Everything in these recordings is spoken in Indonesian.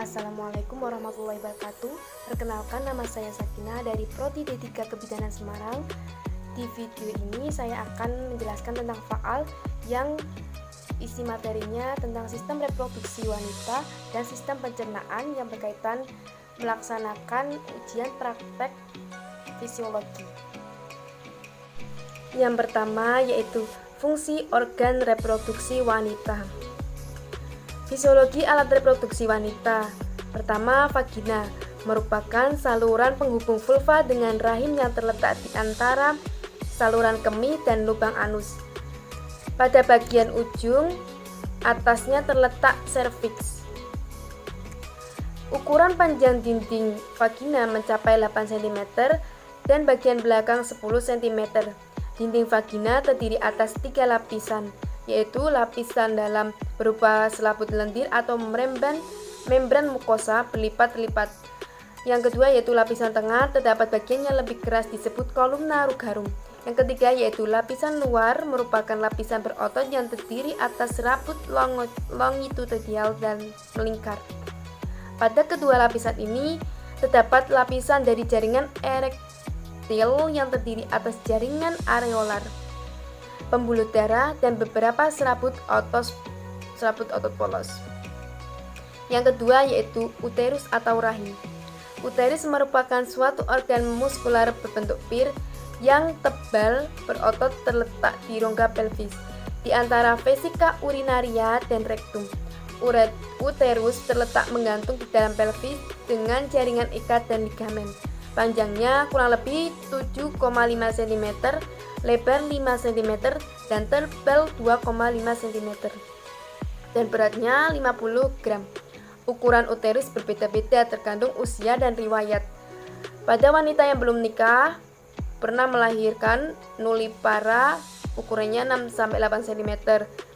Assalamualaikum warahmatullahi wabarakatuh. Perkenalkan, nama saya Sakina dari Prodi D3 Kebidanan Semarang. Di video ini saya akan menjelaskan tentang faal yang isi materinya tentang sistem reproduksi wanita dan sistem pencernaan yang berkaitan melaksanakan ujian praktek fisiologi. Yang pertama yaitu fungsi organ reproduksi wanita. Fisiologi alat reproduksi wanita. Pertama, vagina merupakan saluran penghubung vulva dengan rahim yang terletak di antara saluran kemih dan lubang anus. Pada bagian ujung atasnya terletak serviks. Ukuran panjang dinding vagina mencapai 8 cm dan bagian belakang 10 cm. Dinding vagina terdiri atas 3 lapisan, yaitu lapisan dalam berupa selaput lendir atau membran mukosa berlipat-lipat. Yang kedua yaitu lapisan tengah, terdapat bagian yang lebih keras disebut kolumna rugarum. Yang ketiga yaitu lapisan luar, merupakan lapisan berotot yang terdiri atas serabut longitudinal dan melingkar. Pada kedua lapisan ini terdapat lapisan dari jaringan erektil yang terdiri atas jaringan areolar, pembuluh darah, dan beberapa serabut otot polos. Yang kedua yaitu uterus atau rahim. Uterus merupakan suatu organ muskular berbentuk pir yang tebal berotot terletak di rongga pelvis di antara vesika urinaria dan rektum. Uterus terletak menggantung di dalam pelvis dengan jaringan ikat dan ligamen. Panjangnya kurang lebih 7,5 cm, lebar 5 cm, dan tebal 2,5 cm. Dan beratnya 50 gram. Ukuran uterus berbeda-beda tergantung usia dan riwayat. Pada wanita yang belum nikah, pernah melahirkan, nullipara ukurannya 6-8 cm.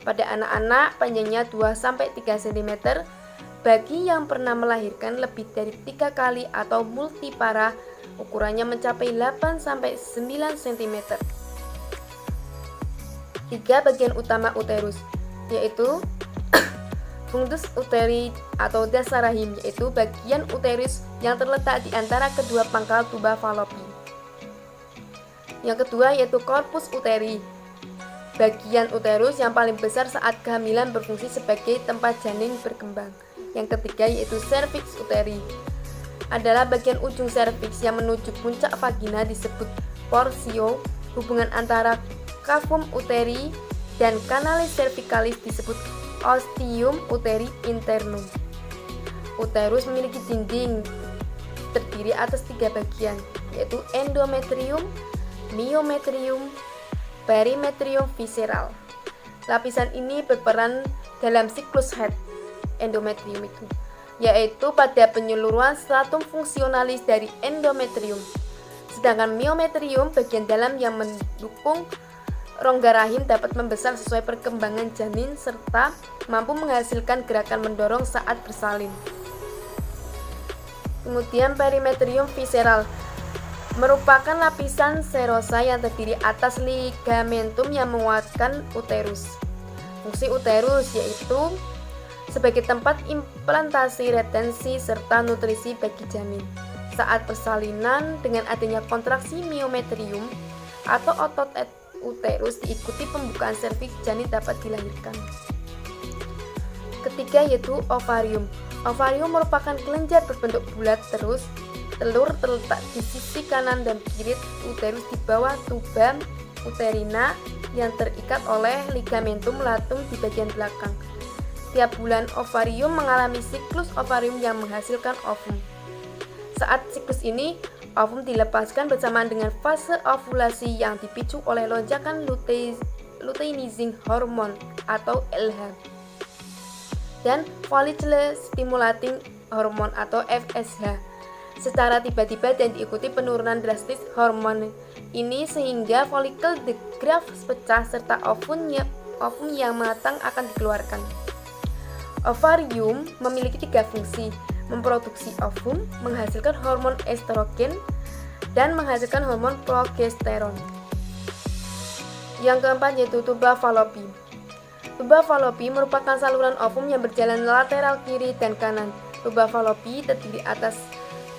Pada anak-anak panjangnya 2-3 cm. Bagi yang pernah melahirkan lebih dari 3 kali atau multipara, ukurannya mencapai 8-9 cm. 3 bagian utama uterus, yaitu fundus uteri atau dasar rahim, yaitu bagian uterus yang terletak di antara kedua pangkal tuba falopi. Yang kedua yaitu korpus uteri, bagian uterus yang paling besar saat kehamilan, berfungsi sebagai tempat janin berkembang. Yang ketiga yaitu serviks uteri, adalah bagian ujung serviks yang menuju puncak vagina disebut porsio. Hubungan antara cavum uteri dan kanalis cervicalis disebut ostium uteri internum. Uterus memiliki dinding terdiri atas 3 bagian, yaitu endometrium, myometrium, perimetrium visceral. Lapisan ini berperan dalam siklus head endometrium itu, yaitu pada penyeluruhan stratum fungsionalis dari endometrium. Sedangkan myometrium, bagian dalam yang mendukung rongga rahim, dapat membesar sesuai perkembangan janin serta mampu menghasilkan gerakan mendorong saat bersalin. Kemudian perimetrium visceral merupakan lapisan serosa yang terdiri atas ligamentum yang menguatkan uterus. Fungsi uterus yaitu sebagai tempat implantasi, retensi, serta nutrisi bagi janin. Saat persalinan, dengan adanya kontraksi myometrium atau otot uterus diikuti pembukaan serviks, janin dapat dilahirkan. Ketiga yaitu ovarium. Ovarium merupakan kelenjar berbentuk bulat telur terletak di sisi kanan dan kiri uterus di bawah tuba uterina yang terikat oleh ligamentum latung di bagian belakang. Tiap bulan ovarium mengalami siklus ovarium yang menghasilkan ovum. Saat siklus ini, ovum dilepaskan bersamaan dengan fase ovulasi yang dipicu oleh lonjakan luteinizing hormone atau LH dan follicle stimulating hormone atau FSH secara tiba-tiba, dan diikuti penurunan drastis hormon ini sehingga folikel the graft pecah serta ovum yang matang akan dikeluarkan. Ovarium memiliki 3 fungsi: memproduksi ovum, menghasilkan hormon estrogen, dan menghasilkan hormon progesteron. Yang keempat yaitu tuba falopi. Tuba falopi merupakan saluran ovum yang berjalan lateral kiri dan kanan. Tuba Fallopi terdiri atas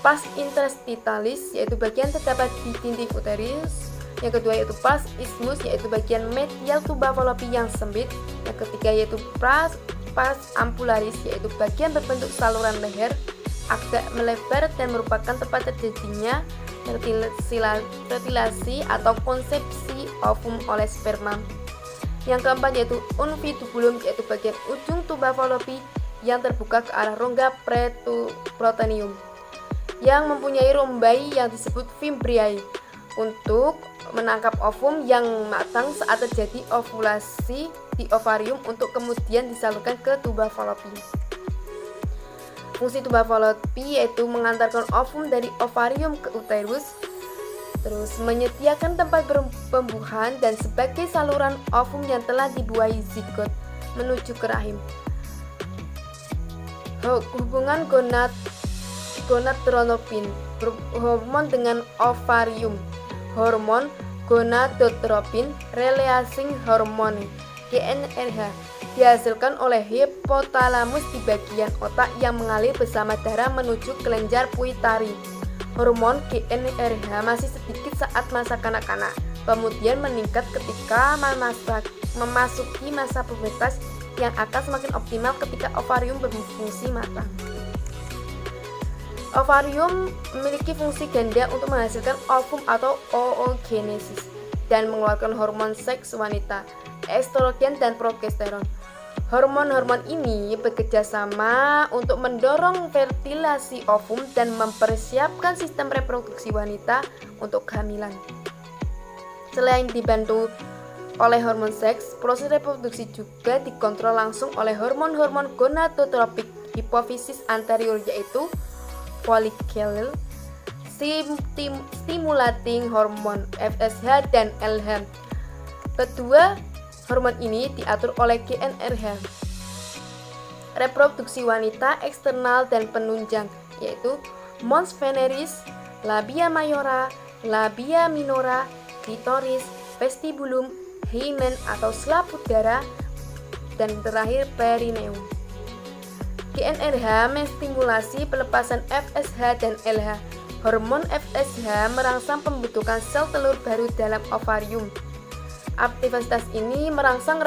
pars interstitialis, yaitu bagian terdapat di dinding uterus. Yang kedua yaitu pars isthmus, yaitu bagian medial tuba Fallopi yang sempit. Yang ketiga yaitu pars ambularis, yaitu bagian berbentuk saluran leher agak melebar dan merupakan tempat terjadinya fertilasi atau konsepsi ovum oleh sperma. Yang keempat yaitu unfitubulum, yaitu bagian ujung tuba Fallopi yang terbuka ke arah rongga peritoneum yang mempunyai rombai yang disebut fimbriae untuk menangkap ovum yang matang saat terjadi ovulasi di ovarium untuk kemudian disalurkan ke tuba Fallopi. Fungsi tuba Fallopi yaitu mengantarkan ovum dari ovarium ke uterus, terus menyediakan tempat pembuahan dan sebagai saluran ovum yang telah dibuahi zigot menuju ke rahim. Hubungan gonadotropin hormon dengan ovarium. Hormon gonadotropin releasing hormone GnRH dihasilkan oleh hipotalamus di bagian otak yang mengalir bersama darah menuju kelenjar pituitari. Hormon GnRH masih sedikit saat masa kanak-kanak, kemudian meningkat ketika memasuki masa pubertas yang akan semakin optimal ketika ovarium berfungsi matang. Ovarium memiliki fungsi ganda untuk menghasilkan ovum atau oogenesis dan mengeluarkan hormon seks wanita, estrogen dan progesteron. Hormon-hormon ini bekerja sama untuk mendorong fertilasi ovum dan mempersiapkan sistem reproduksi wanita untuk kehamilan. Selain dibantu oleh hormon seks, proses reproduksi juga dikontrol langsung oleh hormon-hormon gonadotropik hipofisis anterior, yaitu follicular stimulating hormone FSH dan LH. Kedua hormon ini diatur oleh GnRH. Reproduksi wanita eksternal dan penunjang, yaitu mons veneris, labia mayora, labia minora, klitoris, vestibulum, hymen atau selaput darah, dan terakhir perineum. GnRH menstimulasi pelepasan FSH dan LH. Hormon FSH merangsang pembentukan sel telur baru dalam ovarium. Aktivitas ini merangsang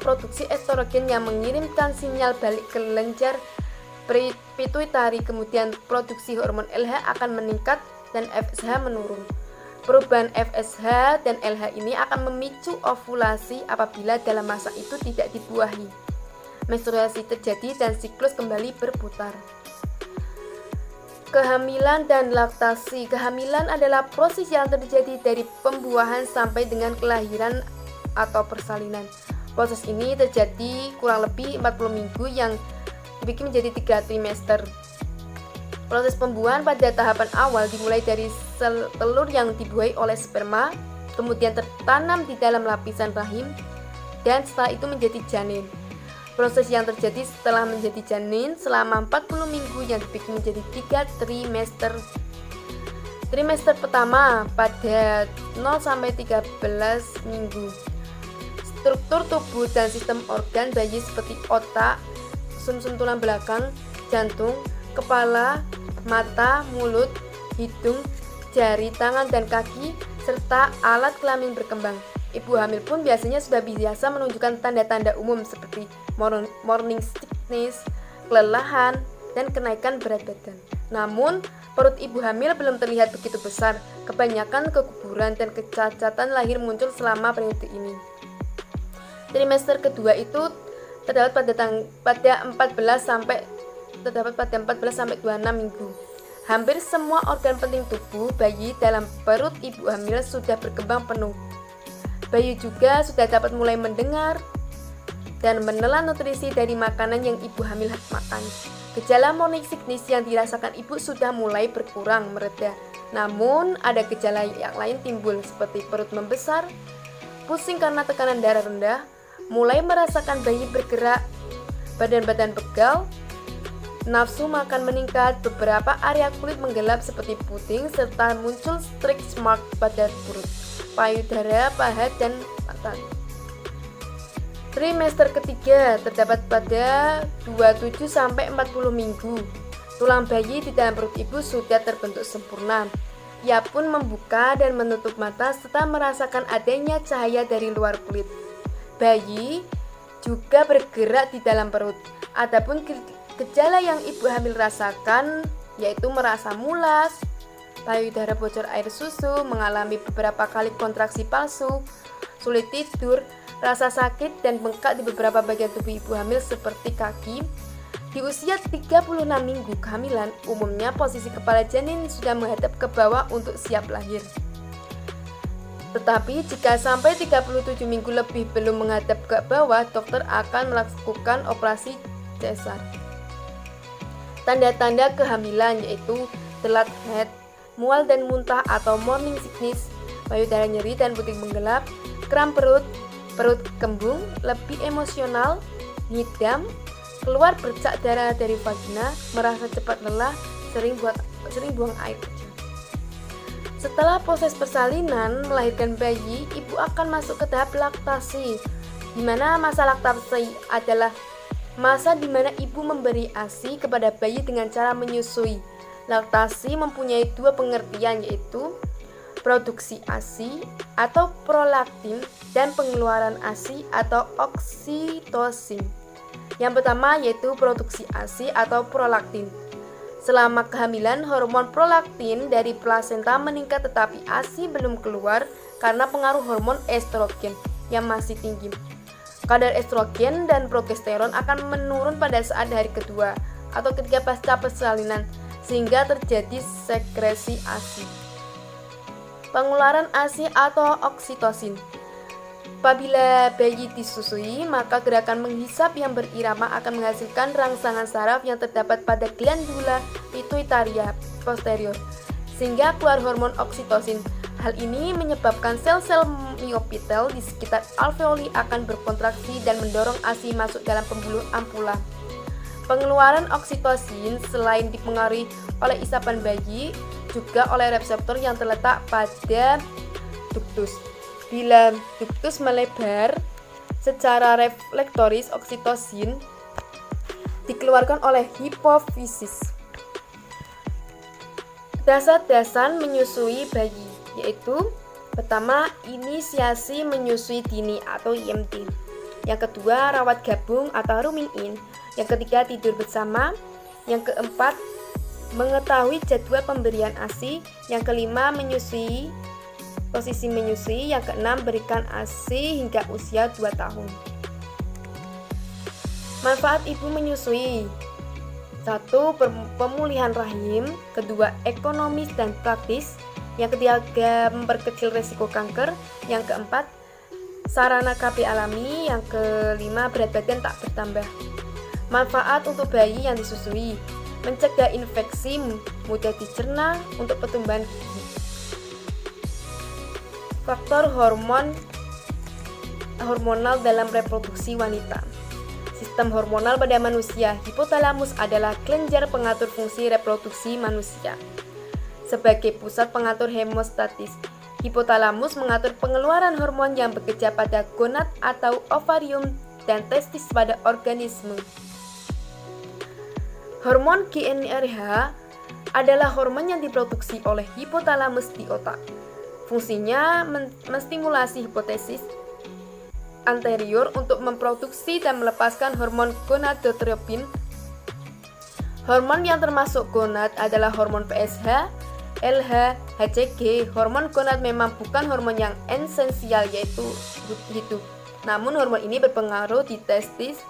produksi estrogen yang mengirimkan sinyal balik ke kelenjar pituitari. Kemudian produksi hormon LH akan meningkat dan FSH menurun. Perubahan FSH dan LH ini akan memicu ovulasi apabila dalam masa itu tidak dibuahi. Menstruasi terjadi dan siklus kembali berputar. Kehamilan dan laktasi. Kehamilan adalah proses yang terjadi dari pembuahan sampai dengan kelahiran atau persalinan. Proses ini terjadi kurang lebih 40 minggu yang dibagi menjadi 3 trimester. Proses pembuahan pada tahapan awal dimulai dari sel telur yang dibuahi oleh sperma, kemudian tertanam di dalam lapisan rahim, dan setelah itu menjadi janin. Proses yang terjadi setelah menjadi janin selama 40 minggu yang dibagi menjadi 3 trimester. Trimester pertama pada 0-13 minggu. Struktur tubuh dan sistem organ bayi seperti otak, sumsum tulang belakang, jantung, kepala, mata, mulut, hidung, jari, tangan, dan kaki, serta alat kelamin berkembang. Ibu hamil pun biasanya sudah biasa menunjukkan tanda-tanda umum seperti morning sickness, kelelahan, dan kenaikan berat badan. Namun, perut ibu hamil belum terlihat begitu besar. Kebanyakan keguguran dan kecacatan lahir muncul selama periode ini. Trimester kedua itu terdapat pada 14 sampai 26 minggu. Hampir semua organ penting tubuh bayi dalam perut ibu hamil sudah berkembang penuh. Bayi juga sudah dapat mulai mendengar dan menelan nutrisi dari makanan yang ibu hamil makan. Gejala morning sickness yang dirasakan ibu sudah mulai berkurang mereda. Namun ada gejala yang lain timbul seperti perut membesar, pusing karena tekanan darah rendah, mulai merasakan bayi bergerak, badan pegal, nafsu makan meningkat, beberapa area kulit menggelap seperti puding, serta muncul stretch mark pada perut, payudara, paha, dan mata. Trimester ketiga terdapat pada 27-40 minggu. Tulang bayi di dalam perut ibu sudah terbentuk sempurna. Ia pun membuka dan menutup mata serta merasakan adanya cahaya dari luar kulit. Bayi juga bergerak di dalam perut. Adapun gejala yang ibu hamil rasakan yaitu merasa mulas, payudara bocor air susu, mengalami beberapa kali kontraksi palsu, sulit tidur, rasa sakit dan bengkak di beberapa bagian tubuh ibu hamil seperti kaki. Di usia 36 minggu kehamilan, umumnya posisi kepala janin sudah menghadap ke bawah untuk siap lahir. Tetapi jika sampai 37 minggu lebih belum menghadap ke bawah, dokter akan melakukan operasi cesar. Tanda-tanda kehamilan yaitu telat head, mual dan muntah atau morning sickness, payudara nyeri dan putih menggelap, kram perut, perut kembung, lebih emosional, ngidam, keluar bercak darah dari vagina, merasa cepat lelah, sering buang air kecil. Setelah proses persalinan melahirkan bayi, ibu akan masuk ke tahap laktasi, di mana masa laktasi adalah masa di mana ibu memberi ASI kepada bayi dengan cara menyusui. Laktasi mempunyai dua pengertian yaitu produksi ASI atau prolaktin dan pengeluaran ASI atau oksitosin. Yang pertama yaitu produksi ASI atau prolaktin. Selama kehamilan, hormon prolaktin dari plasenta meningkat tetapi ASI belum keluar karena pengaruh hormon estrogen yang masih tinggi. Kadar estrogen dan progesteron akan menurun pada saat hari kedua atau ketika pasca persalinan sehingga terjadi sekresi ASI. Pengeluaran ASI atau oksitosin. Apabila bayi disusui, maka gerakan menghisap yang berirama akan menghasilkan rangsangan saraf yang terdapat pada glandula pituitaria posterior, sehingga keluar hormon oksitosin. Hal ini menyebabkan sel-sel miopitel di sekitar alveoli akan berkontraksi dan mendorong ASI masuk dalam pembuluh ampula. Pengeluaran oksitosin selain dipengaruhi oleh isapan bayi, juga oleh reseptor yang terletak pada ductus. Bila ductus melebar secara reflektoris, oksitosin dikeluarkan oleh hipofisis. Dasar-dasar menyusui bayi yaitu pertama, inisiasi menyusui dini atau IMD. Yang kedua, rawat gabung atau rooming in. Yang ketiga, tidur bersama. Yang keempat, mengetahui jadwal pemberian ASI. Yang kelima, posisi menyusui. Yang keenam, berikan ASI hingga usia 2 tahun. Manfaat ibu menyusui. 1. Pemulihan rahim. Kedua, ekonomis dan praktis. Yang ketiga, memperkecil resiko kanker. Yang keempat, sarana KB alami. Yang kelima, berat badan tak bertambah. Manfaat untuk bayi yang disusui. Mencegah infeksi, mudah dicerna, untuk pertumbuhan gigi. Faktor hormonal dalam reproduksi wanita. Sistem hormonal pada manusia. Hipotalamus adalah kelenjar pengatur fungsi reproduksi manusia. Sebagai pusat pengatur hemostatis, hipotalamus mengatur pengeluaran hormon yang bekerja pada gonad atau ovarium dan testis pada organisme. Hormon GnRH adalah hormon yang diproduksi oleh hipotalamus di otak. Fungsinya menstimulasi hipofisis anterior untuk memproduksi dan melepaskan hormon gonadotropin. Hormon yang termasuk gonad adalah hormon FSH, LH, HCG. Hormon gonad memang bukan hormon yang esensial yaitu hidup. Namun hormon ini berpengaruh di testis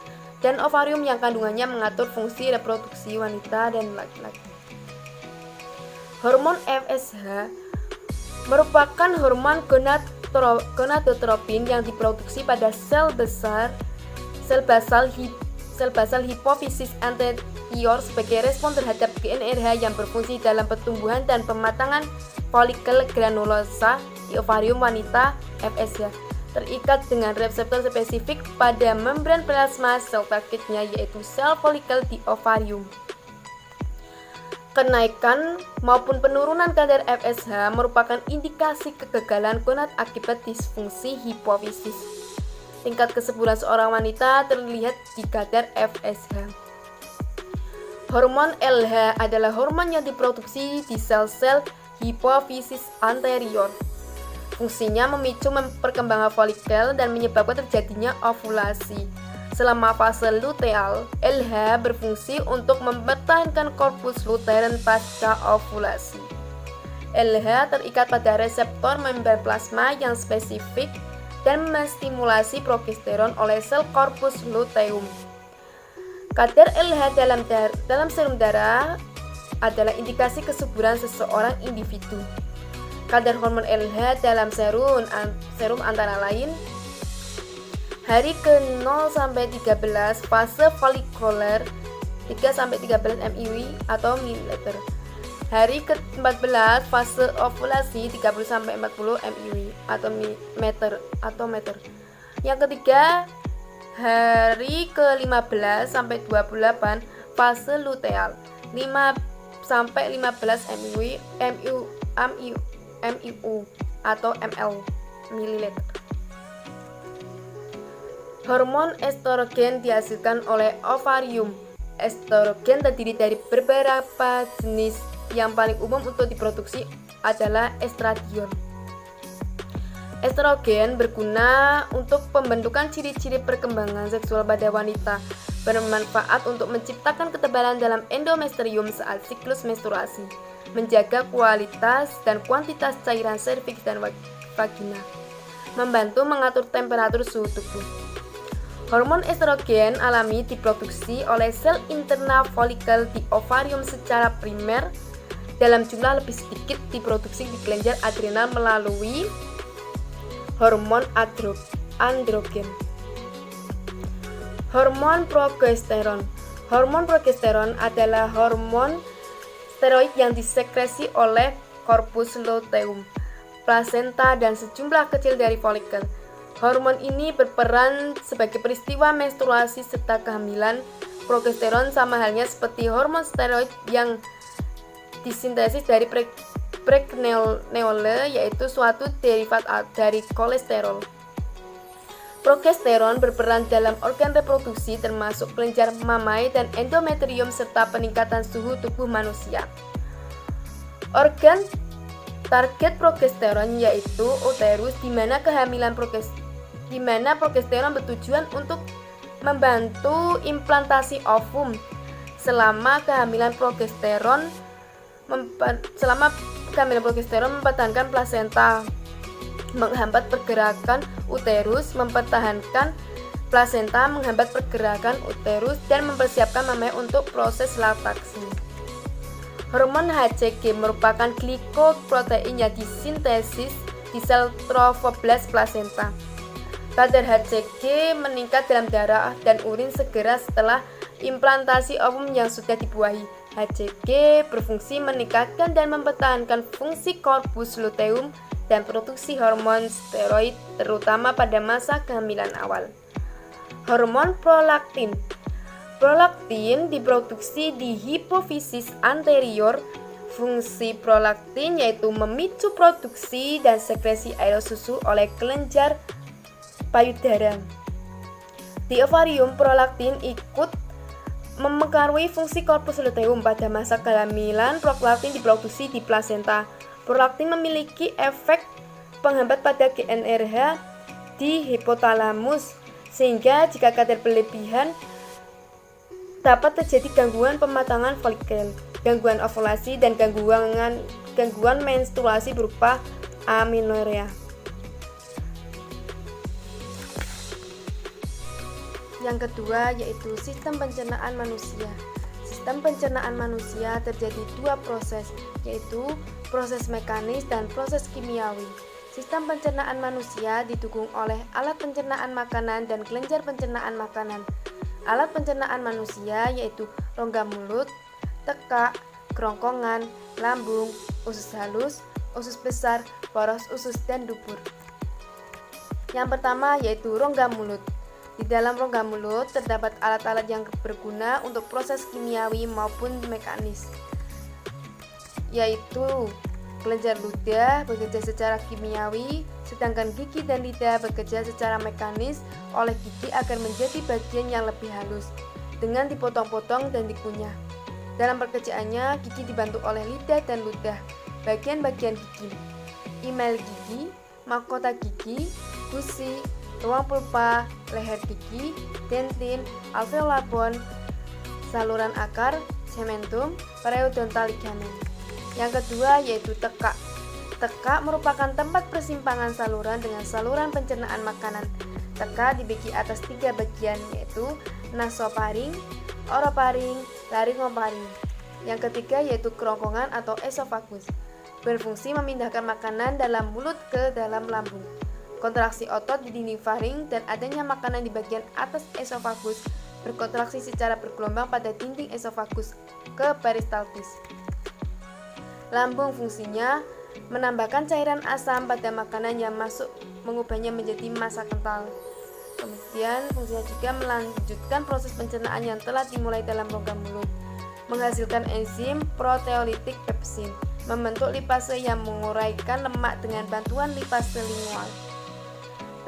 dan ovarium yang kandungannya mengatur fungsi reproduksi wanita dan laki-laki. Hormon FSH merupakan hormon gonadotropin yang diproduksi pada sel basal hipofisis anterior sebagai respon terhadap GnRH yang berfungsi dalam pertumbuhan dan pematangan folikel granulosa di ovarium wanita. FSH terikat dengan reseptor spesifik pada membran plasma sel targetnya yaitu sel folikel di ovarium. Kenaikan maupun penurunan kadar FSH merupakan indikasi kegagalan gonad akibat disfungsi hipofisis. tingkat kesuburan seorang wanita terlihat di kadar FSH. Hormon LH adalah hormon yang diproduksi di sel-sel hipofisis anterior. Fungsinya memicu perkembangan folikel dan menyebabkan terjadinya ovulasi. Selama fase luteal, LH berfungsi untuk mempertahankan korpus lutein pasca ovulasi. LH terikat pada reseptor membran plasma yang spesifik dan menstimulasi progesteron oleh sel korpus luteum. Kadar LH dalam serum darah adalah indikasi kesuburan seseorang individu. Kadar hormon LH dalam serum antara lain hari ke-0 sampai 13 fase folikuler 3 sampai 13 mIu atau mililiter. Hari ke-14 fase ovulasi 30 sampai 40 mIu atau meter. Yang ketiga, hari ke-15 sampai 28 fase luteal 5 sampai 15 mIu atau ml mililiter. Hormon estrogen dihasilkan oleh ovarium. Estrogen terdiri dari beberapa jenis. Yang paling umum untuk diproduksi adalah estradiol. Estrogen berguna untuk pembentukan ciri-ciri perkembangan seksual pada wanita, bermanfaat untuk menciptakan ketebalan dalam endometrium saat siklus menstruasi, menjaga kualitas dan kuantitas cairan serviks dan vagina, membantu mengatur temperatur suhu tubuh. Hormon estrogen alami diproduksi oleh sel internal folikel di ovarium secara primer, dalam jumlah lebih sedikit diproduksi di kelenjar adrenal melalui hormon androgen. Hormon progesteron. Hormon progesteron adalah hormon steroid yang disekresi oleh korpus luteum, plasenta, dan sejumlah kecil dari folikel. Hormon ini berperan sebagai peristiwa menstruasi serta kehamilan. Progesteron sama halnya seperti hormon steroid yang disintesis dari pregnenolone, yaitu suatu derivat dari kolesterol. Progesteron berperan dalam organ reproduksi termasuk kelenjar mamai dan endometrium serta peningkatan suhu tubuh manusia. Organ target progesteron yaitu uterus, di mana progesteron bertujuan untuk membantu implantasi ovum. Selama kehamilan progesteron mempertahankan plasenta, menghambat pergerakan uterus, mempertahankan plasenta, menghambat pergerakan uterus, dan mempersiapkan mamai untuk proses laktasi. Hormon HCG merupakan glikoprotein yang disintesis di sel trophoblast plasenta. Kadar HCG meningkat dalam darah dan urin segera setelah implantasi ovum yang sudah dibuahi. HCG berfungsi meningkatkan dan mempertahankan fungsi korpus luteum dan produksi hormon steroid, terutama pada masa kehamilan awal. Hormon prolaktin. Prolaktin diproduksi di hipofisis anterior. Fungsi prolaktin yaitu memicu produksi dan sekresi air susu oleh kelenjar payudara. Di ovarium, prolaktin ikut mempengaruhi fungsi korpus luteum. Pada masa kehamilan, prolaktin diproduksi di plasenta. Prolaktin memiliki efek penghambat pada GnRH di hipotalamus, sehingga jika kadar berlebihan dapat terjadi gangguan pematangan folikel, gangguan ovulasi, dan gangguan menstruasi berupa amenorrea. Yang kedua yaitu sistem pencernaan manusia. Sistem pencernaan manusia terjadi dua proses, yaitu proses mekanis dan proses kimiawi. Sistem pencernaan manusia didukung oleh alat pencernaan makanan dan kelenjar pencernaan makanan. Alat pencernaan manusia yaitu rongga mulut, tekak, kerongkongan, lambung, usus halus, usus besar, poros usus, dan dubur. Yang pertama yaitu rongga mulut. Di dalam rongga mulut terdapat alat-alat yang berguna untuk proses kimiawi maupun mekanis, yaitu kelenjar ludah bekerja secara kimiawi sedangkan gigi dan lidah bekerja secara mekanis oleh gigi agar menjadi bagian yang lebih halus dengan dipotong-potong dan dikunyah. Dalam pekerjaannya, gigi dibantu oleh lidah dan ludah, bagian-bagian gigi, email gigi, mahkota gigi, gusi, ruang pulpa, leher gigi, dentin, alveolar bone, saluran akar, cementum, periodontal ligamen. Yang kedua yaitu tekak. Tekak merupakan tempat persimpangan saluran dengan saluran pencernaan makanan. Tekak dibagi atas 3 bagian yaitu nasofaring, orofaring, laringofaring. Yang ketiga yaitu kerongkongan atau esofagus, berfungsi memindahkan makanan dalam mulut ke dalam lambung. Kontraksi otot di dinding faring dan adanya makanan di bagian atas esofagus berkontraksi secara bergelombang pada dinding esofagus ke peristaltis. Lambung fungsinya menambahkan cairan asam pada makanan yang masuk, mengubahnya menjadi massa kental. Kemudian fungsinya juga melanjutkan proses pencernaan yang telah dimulai dalam rongga mulut, menghasilkan enzim proteolitik pepsin, membentuk lipase yang menguraikan lemak dengan bantuan lipase lingual.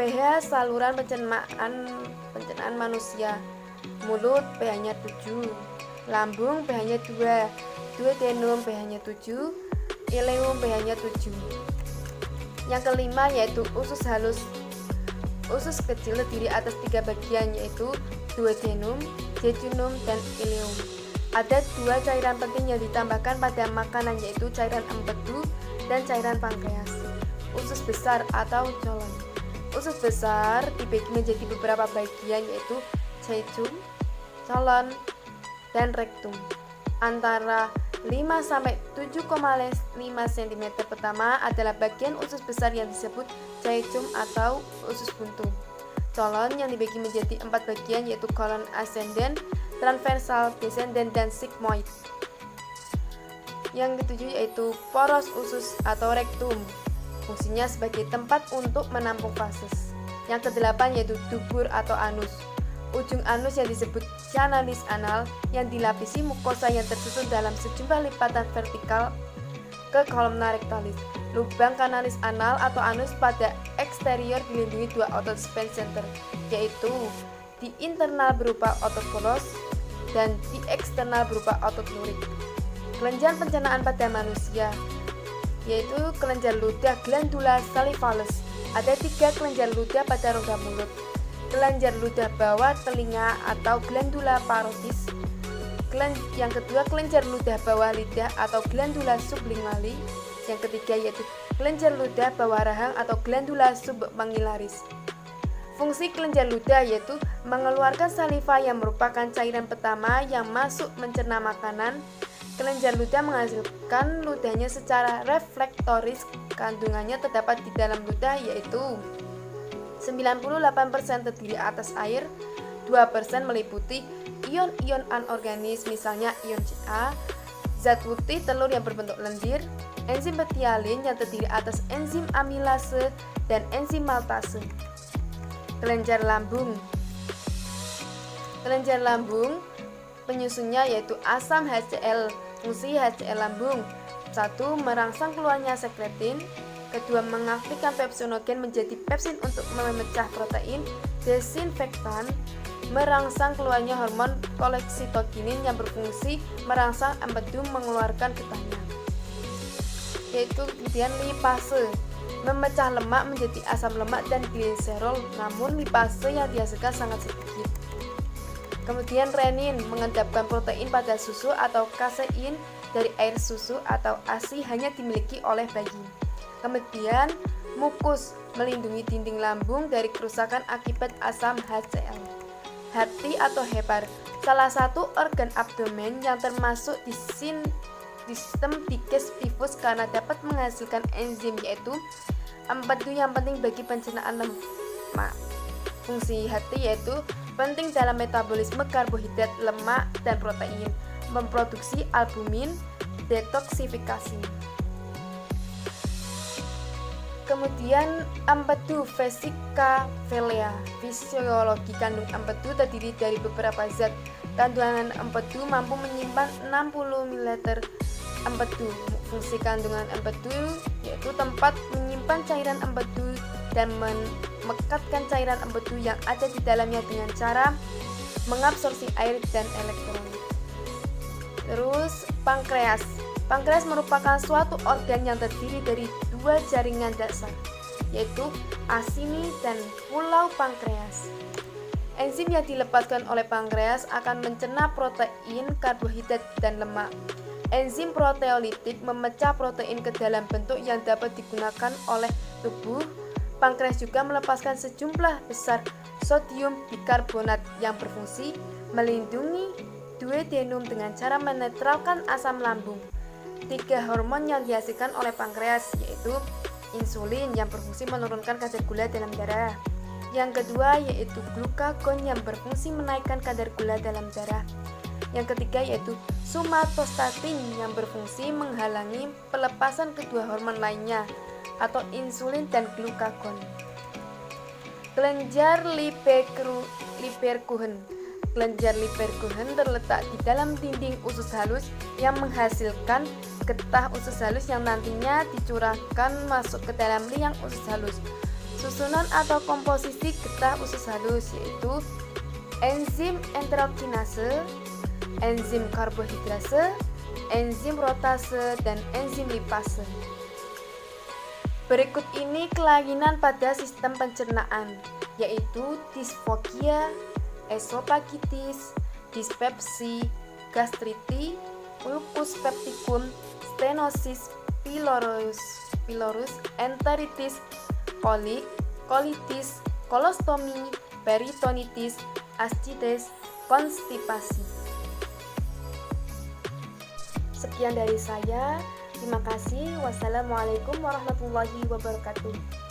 pH saluran pencernaan manusia. Mulut pH-nya 7, lambung pH-nya 2, duodenum pH-nya 7, ileum pH-nya 7. Yang kelima yaitu usus halus. Usus kecil terdiri atas 3 bagian yaitu duodenum, jejunum, dan ileum. Ada 2 cairan penting yang ditambahkan pada makanan yaitu cairan empedu dan cairan pankreas. Usus besar atau colon. Usus besar dibagi menjadi beberapa bagian yaitu jejum, colon, dan rektum. Antara 5-7,5 cm pertama adalah bagian usus besar yang disebut jejum atau usus buntu. Colon yang dibagi menjadi 4 bagian yaitu kolon ascendent, transversal, descendent, dan sigmoid. Yang ketujuh yaitu poros usus atau rektum. Fungsinya sebagai tempat untuk menampung fases. Yang kedelapan yaitu dubur atau anus. Ujung anus yang disebut canalis anal yang dilapisi mukosa yang tersusun dalam sejumlah lipatan vertikal ke kolumna rectalis. Lubang kanalis anal atau anus pada eksterior dilindungi 2 otot sphincter, yaitu di internal berupa otot poros dan di eksternal berupa otot lurik. Kelenjar pencernaan pada manusia yaitu kelenjar ludah glandula salivalis. Ada 3 kelenjar ludah pada rongga mulut. Kelenjar ludah bawah telinga atau glandula parotis. Yang kedua kelenjar ludah bawah lidah atau glandula sublinguali. Yang ketiga yaitu kelenjar ludah bawah rahang atau glandula submangillaris. Fungsi kelenjar ludah yaitu mengeluarkan saliva yang merupakan cairan pertama yang masuk mencerna makanan. Kelenjar ludah menghasilkan ludahnya secara reflektoris. Kandungannya terdapat di dalam ludah yaitu 98% terdiri atas air, 2% meliputi ion-ion anorganis misalnya ion Ca, zat putih telur yang berbentuk lendir, enzim betialin yang terdiri atas enzim amilase dan enzim maltase. Kelenjar lambung. Kelenjar lambung penyusunnya yaitu asam HCl. Fungsi HCl lambung: 1. Merangsang keluarnya sekretin. 2. Mengaktifkan pepsinogen menjadi pepsin untuk memecah protein. Desinfektan: merangsang keluarnya hormon koleksitokinin yang berfungsi merangsang empedu mengeluarkan getahnya. Yaitu kemudian lipase, memecah lemak menjadi asam lemak dan gliserol, namun lipase yang dihasilkan sangat sedikit. Kemudian renin, mengendapkan protein pada susu atau kasein dari air susu atau ASI hanya dimiliki oleh bayi. Kemudian mukus, melindungi dinding lambung dari kerusakan akibat asam HCl. Hati atau hepar, salah satu organ abdomen yang termasuk di sistem digestivus karena dapat menghasilkan enzim yaitu empedu yang penting bagi pencernaan lemak. Fungsi hati yaitu penting dalam metabolisme karbohidrat, lemak, dan protein, memproduksi albumin, detoksifikasi. Kemudian empedu vesika velea. Fisiologi kandung empedu terdiri dari beberapa zat. Kandungan empedu mampu menyimpan 60 ml empedu. Fungsi kandungan empedu yaitu tempat menyimpan cairan empedu dan memekatkan cairan empedu yang ada di dalamnya dengan cara mengabsorpsi air dan elektron. Terus pankreas. Pankreas merupakan suatu organ yang terdiri dari dua jaringan dasar, yaitu asini dan pulau pankreas. Enzim yang dilepaskan oleh pankreas akan mencerna protein, karbohidrat, dan lemak. Enzim proteolitik memecah protein ke dalam bentuk yang dapat digunakan oleh tubuh. Pankreas juga melepaskan sejumlah besar sodium bikarbonat yang berfungsi melindungi duodenum dengan cara menetralkan asam lambung. 3 hormon yang dihasilkan oleh pankreas yaitu insulin yang berfungsi menurunkan kadar gula dalam darah. Yang kedua yaitu glukagon yang berfungsi menaikkan kadar gula dalam darah. Yang ketiga yaitu somatostatin yang berfungsi menghalangi pelepasan kedua hormon lainnya atau insulin dan glukagon. Kelenjar Leberkuchen. Kelenjar Leberkuchen terletak di dalam dinding usus halus yang menghasilkan getah usus halus yang nantinya dicurahkan masuk ke dalam liang usus halus. Susunan atau komposisi getah usus halus yaitu enzim enterokinase, enzim karbohidrase, enzim rotase, dan enzim lipase. Berikut ini kelainan pada sistem pencernaan, yaitu disfagia, esofagitis, dispepsi, gastriti, ulcus pepticum, stenosis pylorus, enteritis, kolik, kolitis, kolostomi, peritonitis, ascites, konstipasi. Sekian dari saya. Terima kasih. Wassalamualaikum warahmatullahi wabarakatuh.